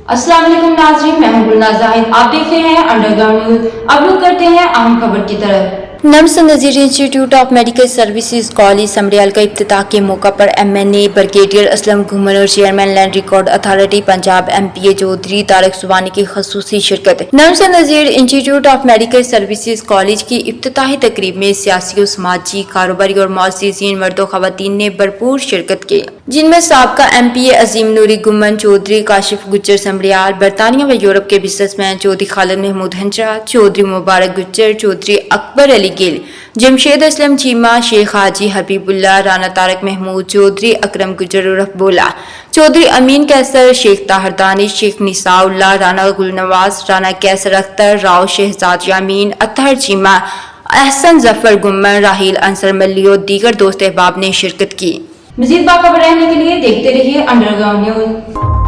अस्सलाम वालेकुम नाज़रीन, मैं हूं गुलनाज़ ज़ाहिद। आप देख रहे हैं अंडरग्राउंड न्यूज। अब रुक करते हैं अहम खबर की तरफ। NUMS Nazir institute of medical services college Sambrial का इफ्तिताह के मौका पर MNA ब्रिगेडियर असलम घुमर और chairman land record authority Punjab MPA Chaudhry Tariq Subhani की खसूसी शिरकत। NUMS Nazir institute of medical services college की इफ्तिताही तकरीब में सियासी और समाजी कारोबारी और मुअस्सिसीन मर्द और खवातीन ने भरपूर शिरकत की, जिनमें साबका MPA अजीम नूरी गुम्मन चौधरी, काशिफ गुज्जर समरियाल, बरतानिया व यूरोप के बिजनेसमैन चौधरी खालिद महमूद हंसरा, चौधरी मुबारक गुज्जर, चौधरी अकबर अली गिल, जमशेद असलम चीमा, शेख हाजी हबीबुल्ला, राना तारक महमूद, चौधरी अकरम गुज्जर उर्फ बोला, चौधरी अमीन कैसर, शेख ताहर दानिश, शेख निसाउल्ला, राना गुलनवाज, राना कैसर अख्तर, राव शहजाद यामीन, अतहर चीमा, एहसन जफर गुम्मन, राहिल अंसर मल्ली और दीगर दोस्त अहबाब ने शिरकत की। मज़ीद बाखबर रहने के लिए देखते रहिए अंडरग्राउंड न्यूज।